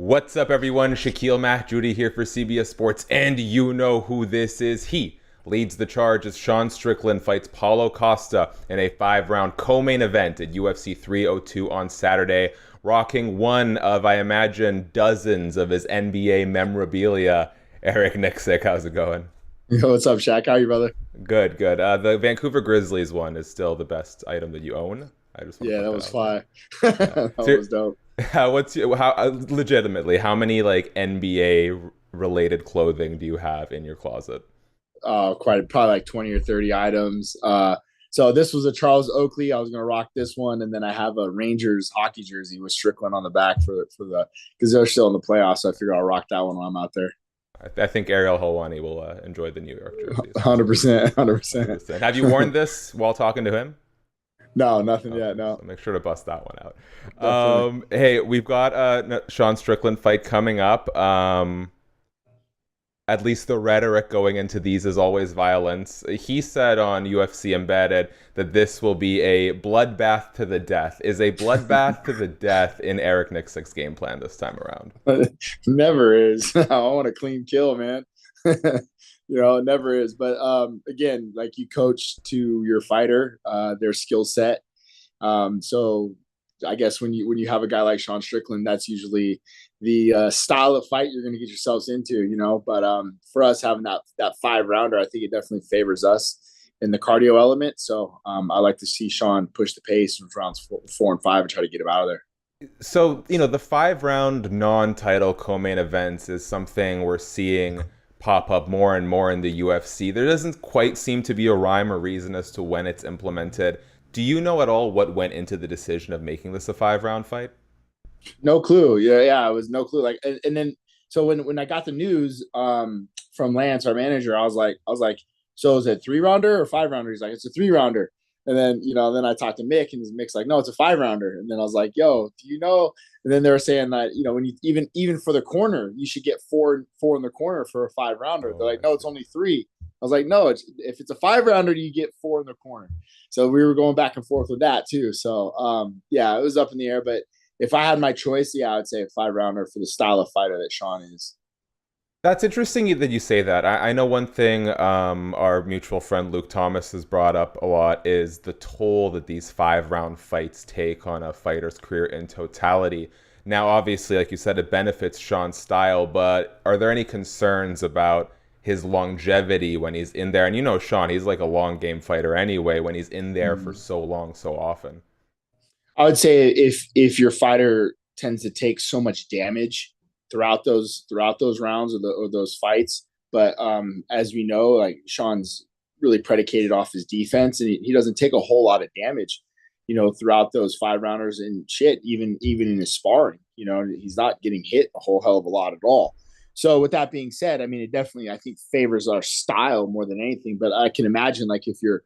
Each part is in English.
What's up, everyone? Shakiel Mahjouri here for CBS Sports, and you know who this is. He leads the charge as Sean Strickland fights Paulo Costa in a 5-round co-main event at UFC 302 on Saturday, rocking one of, I imagine, dozens of his NBA memorabilia. Eric Nicksick, how's it going? Yo, what's up, Shaq? How are you, brother? Good, good. The Vancouver Grizzlies one is still the best item that you own. I just want to Yeah, put that that was out there. fly. Yeah. That So, was dope. legitimately, how many like NBA related clothing do you have in your closet? Probably like 20 or 30 items. So this was a Charles Oakley. I was gonna rock this one, and then I have a Rangers hockey jersey with Strickland on the back for the because they're still in the playoffs. So I figure I'll rock that one while I'm out there. I think Ariel Helwani will enjoy the New York jerseys for sure. 100%, 100%. 100%. Have you worn this while talking to him? No, nothing Okay, yet. No, so make sure to bust that one out. definitely. Hey, we've got Sean Strickland fight coming up. At least the rhetoric going into these is always violence. He said on UFC Embedded that this will be a bloodbath to the death. Is a bloodbath to the death in Eric Nicksick's game plan this time around? Never is. I want a clean kill, man. It never is. But again, like you coach to your fighter, their skill set. So I guess when you have a guy like Sean Strickland, that's usually the style of fight you're going to get yourselves into. But for us having that 5 rounder, I think it definitely favors us in the cardio element. So I like to see Sean push the pace in rounds four and five and try to get him out of there. So, the 5-round non-title co-main events is something we're seeing pop up more and more in the UFC. There doesn't quite seem to be a rhyme or reason as to when it's implemented. Do you know at all what went into the decision of making this a 5-round fight? No clue. Yeah, it was no clue. Like, and then so when I got the news from Lance, our manager, I was like, so is it 3 rounder or 5 rounder? He's like, it's a 3 rounder. And then then I talked to Mick, and Mick's like, no, it's a 5 rounder. And then I was like, yo, do you know? And then they were saying that when you even for the corner, you should get four in the corner for a 5 rounder. They're Oh, like, I no, it's see. only three. I was like, no, if it's a 5 rounder, you get four in the corner. So we were going back and forth with that too. So yeah, it was up in the air, but if I had my choice, yeah, I would say a 5 rounder for the style of fighter that Sean is. That's interesting that you say that. I know one thing our mutual friend Luke Thomas has brought up a lot is the toll that these 5-round fights take on a fighter's career in totality. Now, obviously, like you said, it benefits Sean's style, but are there any concerns about his longevity when he's in there? And Sean, he's like a long game fighter anyway, when he's in there for Mm. so long, so often. I would say if your fighter tends to take so much damage throughout those rounds or those fights, but as we know, like Sean's really predicated off his defense, and he doesn't take a whole lot of damage, throughout those 5 rounders and shit. Even in his sparring, he's not getting hit a whole hell of a lot at all. So with that being said, I mean, it definitely I think favors our style more than anything. But I can imagine like if you're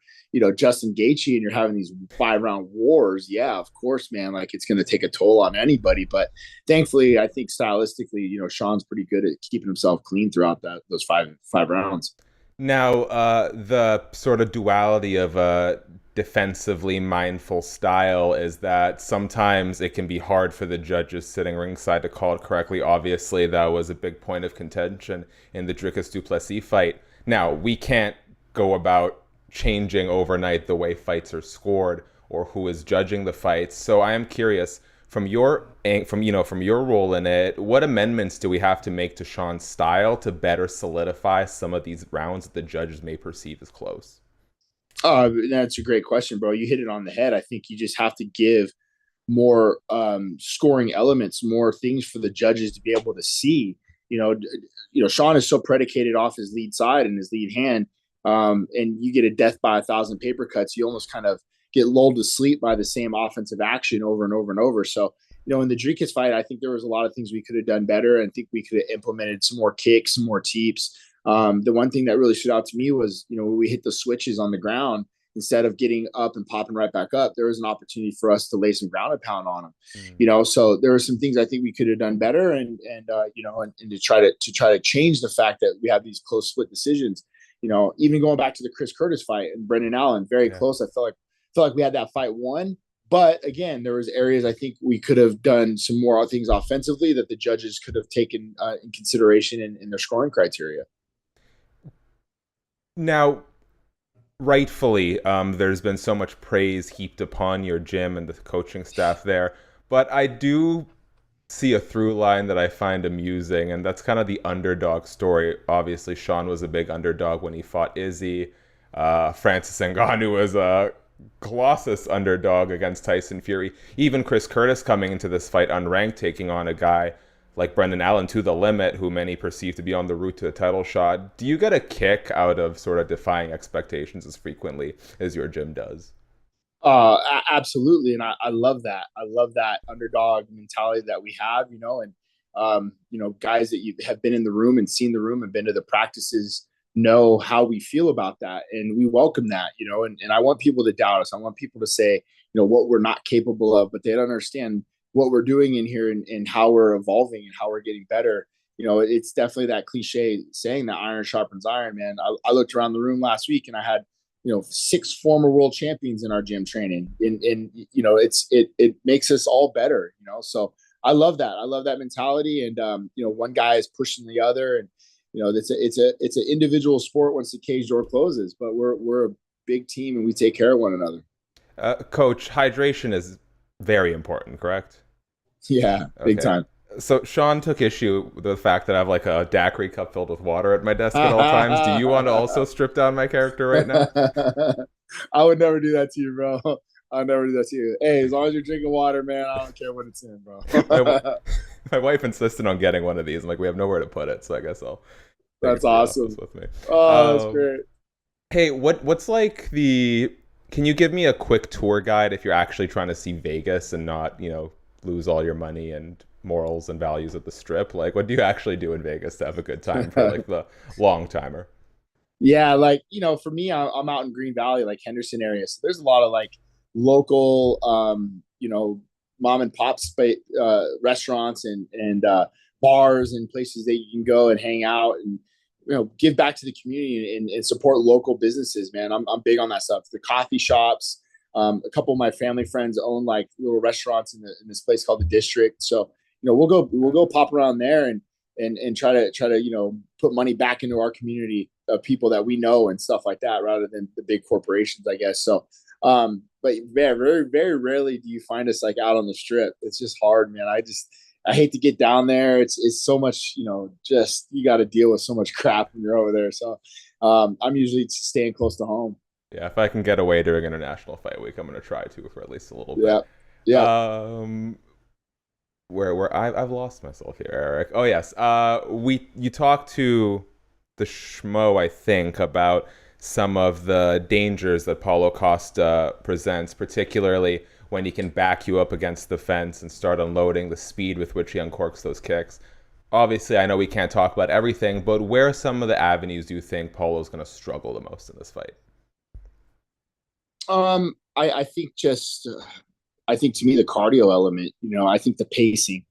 Justin Gaethje and you're having these 5 round wars, yeah, of course, man, like it's going to take a toll on anybody. But thankfully, I think stylistically, Sean's pretty good at keeping himself clean throughout those five rounds. Now, the sort of duality of a defensively mindful style is that sometimes it can be hard for the judges sitting ringside to call it correctly. Obviously, that was a big point of contention in the Dricus du Plessis fight. Now, we can't go about changing overnight the way fights are scored or who is judging the fights. So I am curious from your role in it, what amendments do we have to make to Sean's style to better solidify some of these rounds that the judges may perceive as close? That's a great question, bro. You hit it on the head. I think you just have to give more scoring elements, more things for the judges to be able to see. Sean is so predicated off his lead side and his lead hand, and you get a death by 1,000 paper cuts. You almost kind of get lulled to sleep by the same offensive action over and over and over. So, in the Dricus fight, I think there was a lot of things we could have done better. I think we could have implemented some more kicks, some more teeps. The one thing that really stood out to me was, when we hit the switches on the ground, instead of getting up and popping right back up, there was an opportunity for us to lay some ground and pound on them. Mm. So there were some things I think we could have done better, and to try to change the fact that we have these close split decisions. Even going back to the Chris Curtis fight and Brendan Allen, very Yeah. close. I felt like we had that fight won, But again, there was areas I think we could have done some more things offensively that the judges could have taken in consideration in their scoring criteria. Now, rightfully, there's been so much praise heaped upon your gym and the coaching staff there, but I do see a through line that I find amusing, and that's kind of the underdog story. Obviously, Sean was a big underdog when he fought Izzy. Francis Ngannou was a colossus underdog against Tyson Fury. Even Chris Curtis coming into this fight unranked, taking on a guy like Brendan Allen to the limit, who many perceive to be on the route to a title shot. Do you get a kick out of sort of defying expectations as frequently as your gym does? Absolutely, and I love that. I love that underdog mentality that we have, and guys that you have been in the room and seen the room and been to the practices know how we feel about that, and we welcome that, and I want people to doubt us. I want people to say, what we're not capable of, but they don't understand what we're doing in here and how we're evolving and how we're getting better. It's definitely that cliche saying that iron sharpens iron, man. I looked around the room last week and I had 6 former world champions in our gym training, and it makes us all better, so I love that mentality. And one guy is pushing the other, and it's an individual sport once the cage door closes, but we're a big team and we take care of one another. Coach, hydration is very important, correct? Yeah, big Okay. time. So Sean took issue with the fact that I have like a daiquiri cup filled with water at my desk at all times. Do you want to also strip down my character right now? I would never do that to you, bro. I'll never do that to you. Hey, as long as you're drinking water, man, I don't care what it's in, bro. my, my wife insisted on getting one of these. I'm like, we have nowhere to put it, so I guess I'll take it That's to the office awesome. with me. Oh, that's great. Hey, what's like the? Can you give me a quick tour guide if you're actually trying to see Vegas and not, lose all your money and morals and values at the strip? Like, what do you actually do in Vegas to have a good time for like the long timer? Yeah, like for me, I'm out in Green Valley, like Henderson area. So there's a lot of like local, mom and pop restaurants and bars and places that you can go and hang out and give back to the community and support local businesses. Man, I'm big on that stuff. The coffee shops. A couple of my family friends own like little restaurants in this place called the District. So we'll go pop around there and try to put money back into our community of people that we know and stuff like that, rather than the big corporations, I guess. So but yeah, very very rarely do you find us like out on the strip. It's just hard, man. I hate to get down there. It's so much, just you got to deal with so much crap when you're over there. So I'm usually staying close to home. Yeah, if I can get away during International Fight Week, I'm gonna try to for at least a little Yeah, bit. yeah. Where I've lost myself here, Eric. Oh yes, you talked to the Schmo, I think, about some of the dangers that Paulo Costa presents, particularly when he can back you up against the fence and start unloading, the speed with which he uncorks those kicks. Obviously, I know we can't talk about everything, but where are some of the avenues do you think Paulo's going to struggle the most in this fight? I think I think to me the cardio element. I think the pacing.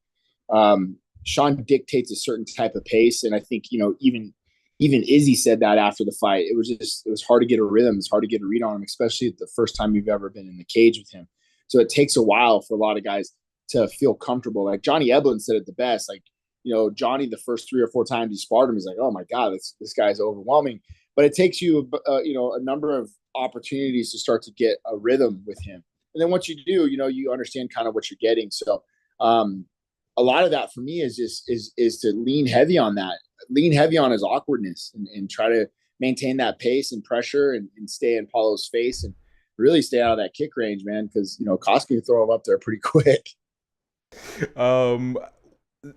Sean dictates a certain type of pace, and I think even Izzy said that after the fight. It was hard to get a rhythm. It's hard to get a read on him, especially the first time you've ever been in the cage with him. So it takes a while for a lot of guys to feel comfortable. Like Johnny Eblen said it the best. Like Johnny, the first 3 or 4 times he sparred him, he's like, oh my god, this guy's overwhelming. But it takes you a number of opportunities to start to get a rhythm with him. And then once you do, you understand kind of what you're getting. So a lot of that for me is just is to lean heavy on that, lean heavy on his awkwardness and try to maintain that pace and pressure and stay in Paulo's face and really stay out of that kick range, man. Because Koski can throw him up there pretty quick. Um,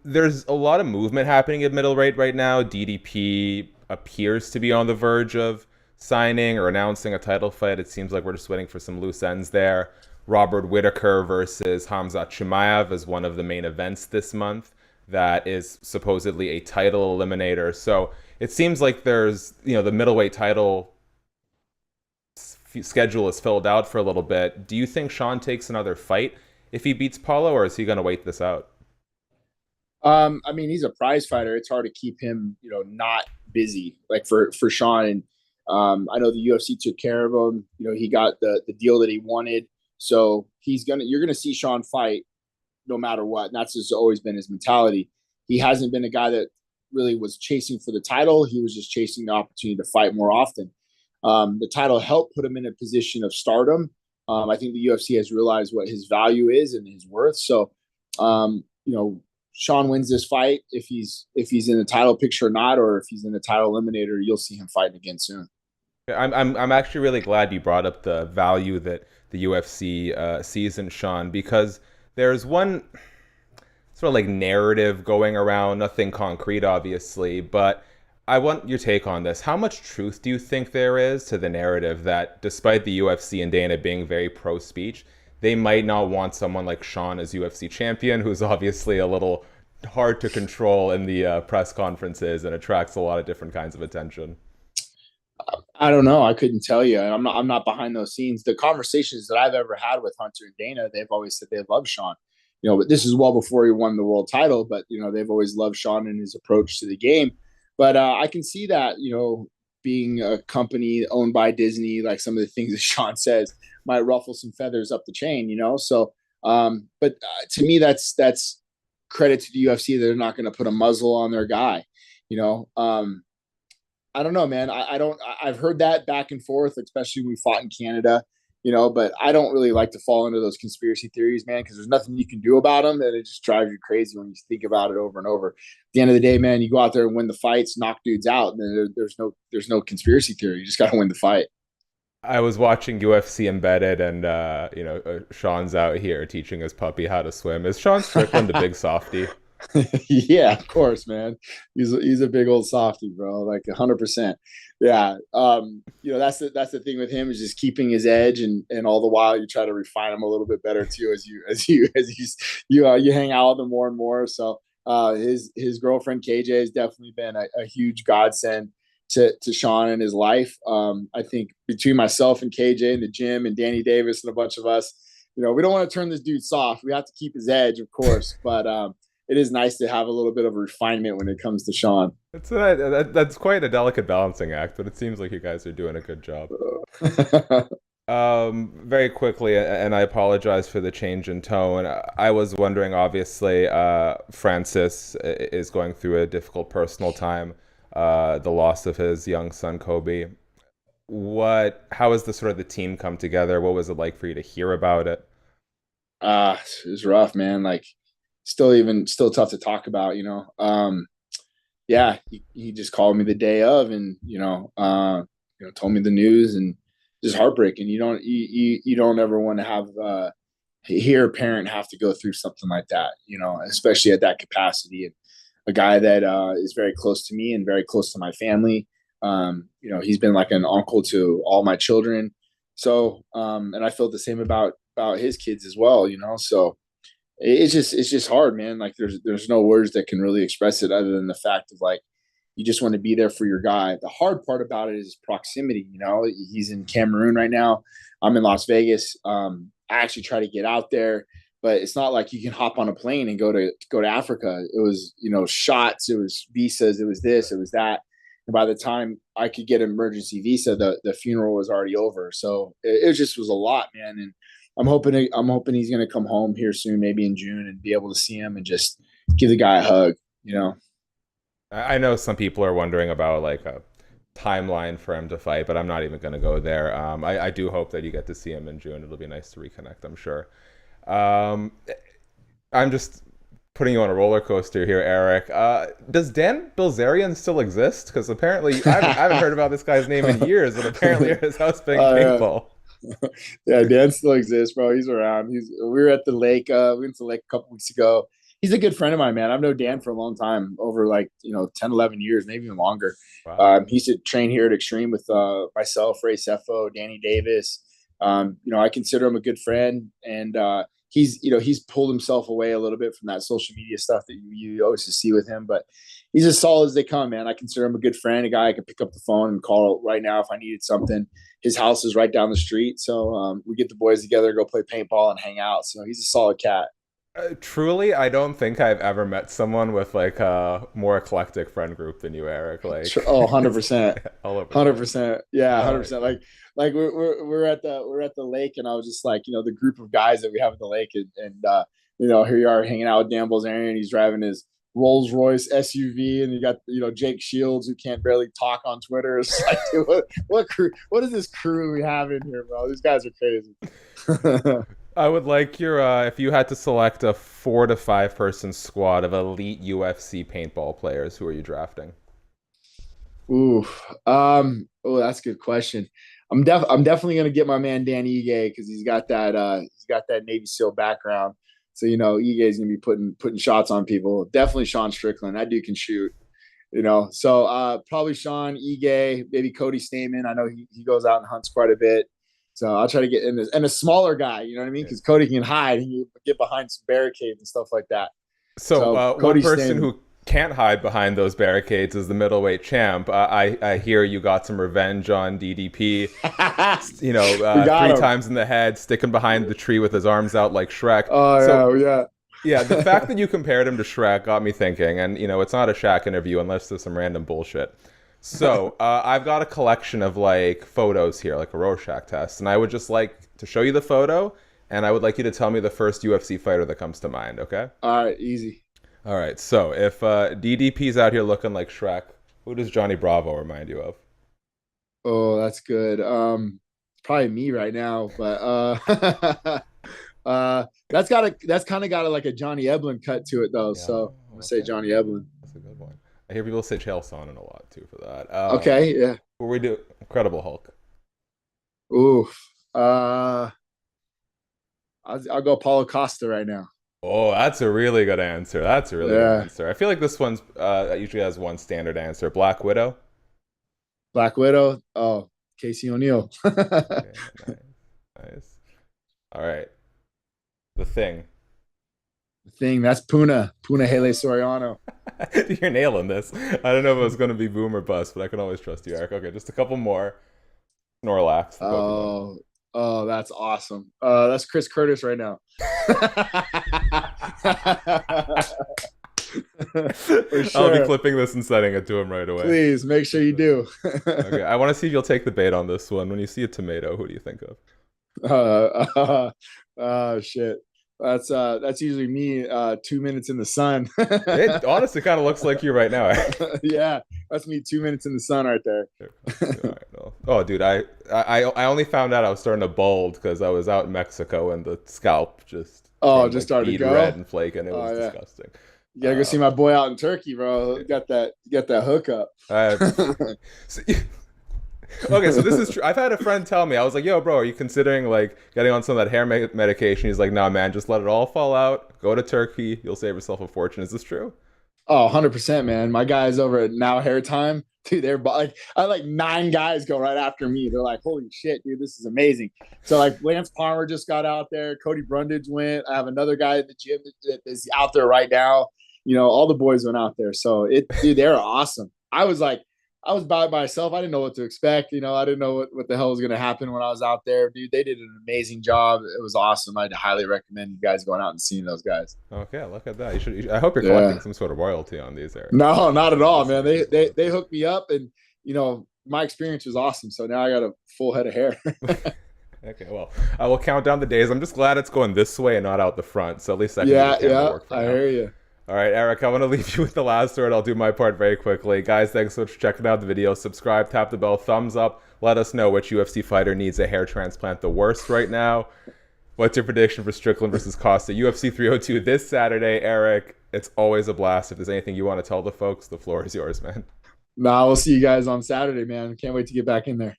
there's a lot of movement happening at middleweight right now. DDP appears to be on the verge of signing or announcing a title fight. It seems like we're just waiting for some loose ends there. Robert Whitaker versus Hamzat Chimaev is one of the main events this month that is supposedly a title eliminator. So it seems like there's, the middleweight title schedule is filled out for a little bit. Do you think Sean takes another fight if he beats Paulo, or is he going to wait this out? I mean, he's a prize fighter. It's hard to keep him, not busy. Like for Sean, and I know the UFC took care of him. He got the deal that he wanted. So you're gonna see Sean fight no matter what. And that's just always been his mentality. He hasn't been a guy that really was chasing for the title. He was just chasing the opportunity to fight more often. The title helped put him in a position of stardom. I think the UFC has realized what his value is and his worth. So, Sean wins this fight. If he's in the title picture or not, or if he's in the title eliminator, you'll see him fighting again soon. I'm actually really glad you brought up the value that the UFC sees in Sean, because there's one sort of like narrative going around, nothing concrete, obviously, but I want your take on this. How much truth do you think there is to the narrative that despite the UFC and Dana being very pro-speech, they might not want someone like Sean as UFC champion, who's obviously a little hard to control in the press conferences and attracts a lot of different kinds of attention? I don't know. I couldn't tell you. I'm not behind those scenes. The conversations that I've ever had with Hunter and Dana, they've always said they love Sean. But this is well before he won the world title. But they've always loved Sean and his approach to the game. But I can see that being a company owned by Disney, like some of the things that Sean says might ruffle some feathers up the chain. So, but to me, that's credit to the UFC. They're not going to put a muzzle on their guy. I don't know, man. I've heard that back and forth, especially when we fought in Canada, but I don't really like to fall into those conspiracy theories, man, because there's nothing you can do about them. And it just drives you crazy when you think about it over and over. At the end of the day, man, you go out there and win the fights, knock dudes out. And there's no conspiracy theory. You just got to win the fight. I was watching UFC Embedded, and Sean's out here teaching his puppy how to swim. Is Sean Strickland a big softy? Yeah, of course, man. He's a big old softy, bro. Like 100%. Yeah. That's the thing with him, is just keeping his edge, and all the while you try to refine him a little bit better too as you hang out with him more and more. So his girlfriend KJ has definitely been a huge godsend to Sean in his life. I think between myself and KJ in the gym and Danny Davis and a bunch of us, we don't want to turn this dude soft. We have to keep his edge, of course, but it is nice to have a little bit of refinement when it comes to Sean. That's quite a delicate balancing act, but it seems like you guys are doing a good job. Very quickly, and I apologize for the change in tone. I was wondering, obviously, Francis is going through a difficult personal time, the loss of his young son, Kobe. How has the sort of the team come together? What was it like for you to hear about it? It was rough, man. Like, still tough to talk about, yeah, he just called me the day of, and told me the news, and just heartbreaking. You don't ever want to have hear a parent have to go through something like that, especially at that capacity. And a guy that is very close to me and very close to my family. He's been like an uncle to all my children. So and I felt the same about his kids as well, so it's just hard, man. Like there's no words that can really express it other than the fact of, like, you just want to be there for your guy. The hard part about it is proximity. He's in Cameroon right now. I'm in Las Vegas. I actually try to get out there, but it's not like you can hop on a plane and go to Africa. It was, shots, it was visas, it was this, it was that. And by the time I could get an emergency visa, the funeral was already over. So it just was a lot, man. And I'm hoping he's going to come home here soon, maybe in June, and be able to see him and just give the guy a hug. I know some people are wondering about like a timeline for him to fight, but I'm not even going to go there. I do hope that you get to see him in June. It'll be nice to reconnect, I'm sure. I'm just putting you on a roller coaster here, Eric. Does Dan Bilzerian still exist? Because apparently I haven't heard about this guy's name in years, and apparently his house playing paintball. Yeah, Dan still exists, bro. He's around. We were at the lake. We went to the lake a couple weeks ago. He's a good friend of mine, man. I've known Dan for a long time, over 10, 11 years, maybe even longer. Wow. He used to train here at XTreme with myself, Ray Sefo, Danny Davis. I consider him a good friend, and he's pulled himself away a little bit from that social media stuff that you always see with him, but he's as solid as they come, man. I consider him a good friend, a guy I could pick up the phone and call right now if I needed something. His house is right down the street, so we get the boys together, go play paintball and hang out. So he's a solid cat. Truly, I don't think I've ever met someone with like a more eclectic friend group than you, Eric. Like, Oh, it's 100%. all over the place. 100%. Yeah, I like 100%. Like we're at the lake, and I was just like, the group of guys that we have at the lake, and here you are hanging out with Dan Bilzerian. He's driving his Rolls Royce SUV, and you got Jake Shields, who can't barely talk on Twitter. It's like, dude, what crew? What is this crew we have in here, bro? These guys are crazy. I would like your if you had to select a 4 to 5 person squad of elite UFC paintball players, who are you drafting? Ooh, oh, that's a good question. I'm definitely gonna get my man Dan Ige because he's got that Navy SEAL background. So Ige is gonna be putting shots on people. Definitely Sean Strickland. That dude can shoot. So probably Sean Ige, maybe Cody Stamen. I know he goes out and hunts quite a bit. So I'll try to get in this, and a smaller guy. You know what I mean? Because Cody can hide. He can get behind some barricades and stuff like that. So one Cody person Stamen. who can't hide behind those barricades is the middleweight champ. I hear you got some revenge on DDP. We got 3 him. times in the head, sticking behind the tree with his arms out like Shrek. So Oh yeah. yeah, the fact that you compared him to Shrek got me thinking. And it's not a SHAK interview unless there's some random bullshit. So I've got a collection of like photos here, like a Rorschach test, and I would just like to show you the photo, and I would like you to tell me the first UFC fighter that comes to mind. Okay? All right, easy. All right. So if DDP's out here looking like Shrek, who does Johnny Bravo remind you of? Oh, that's good. Probably me right now, but that's kind of got like a Johnny Eblin cut to it though. Yeah. So I'm gonna say Okay. Johnny Eblin. That's a good one. I hear people say Chael Sonnen a lot too for that. Okay, yeah. Who we do? Incredible Hulk. Oof. I'll go Paulo Costa right now. Oh, that's a really good answer. That's a really good Yeah. answer. I feel like this one's usually has one standard answer. Black Widow. Black Widow. Oh, Casey O'Neill. Okay, nice, nice. All right. The Thing. Thing that's Puna Hele Soriano. You're nailing this. I don't know if it was going to be boom or bust, but I can always trust you, Eric. Okay, just a couple more. Snorlax. The Pokemon. Oh, that's awesome. That's Chris Curtis right now. For I'll be sure. clipping this and sending it to him right away. Please make sure you do. Okay, I want to see if you'll take the bait on this one. When you see a tomato, who do you think of? Shit. That's usually me 2 minutes in the sun. It honestly kind of looks like you right now. Yeah, that's me 2 minutes in the sun right there. All right, well. Oh, dude, I only found out I was starting to bald because I was out in Mexico and the scalp just Just started to bead go red and flake, and it was yeah. disgusting. You gotta go see my boy out in Turkey, bro. You got that hookup. So, okay, so this is true. I've had a friend tell me, I was like, yo, bro, are you considering like getting on some of that hair medication? He's like, nah, man, just let it all fall out. Go to Turkey. You'll save yourself a fortune. Is this true? Oh, 100%, man. My guys over at Now Hair Time, dude, they're like, I had like 9 guys go right after me. They're like, holy shit, dude, this is amazing. So like Lance Palmer just got out there. Cody Brundage went. I have another guy at the gym that is out there right now. All the boys went out there. So dude, they're awesome. I was by myself. I didn't know what to expect. I didn't know what the hell was going to happen when I was out there. Dude, they did an amazing job. It was awesome. I'd highly recommend you guys going out and seeing those guys. Okay, look at that. I hope you're collecting some sort of royalty on these, Eric. No, not at all, man. They hooked me up, and my experience was awesome. So now I got a full head of hair. Okay, well, I will count down the days. I'm just glad it's going this way and not out the front. So at least I can work for I now. hear you. All right, Eric, I want to leave you with the last word. I'll do my part very quickly. Guys, thanks so much for checking out the video. Subscribe, tap the bell, thumbs up. Let us know which UFC fighter needs a hair transplant the worst right now. What's your prediction for Strickland versus Costa? UFC 302 this Saturday. Eric, it's always a blast. If there's anything you want to tell the folks, the floor is yours, man. Nah, we'll see you guys on Saturday, man. Can't wait to get back in there.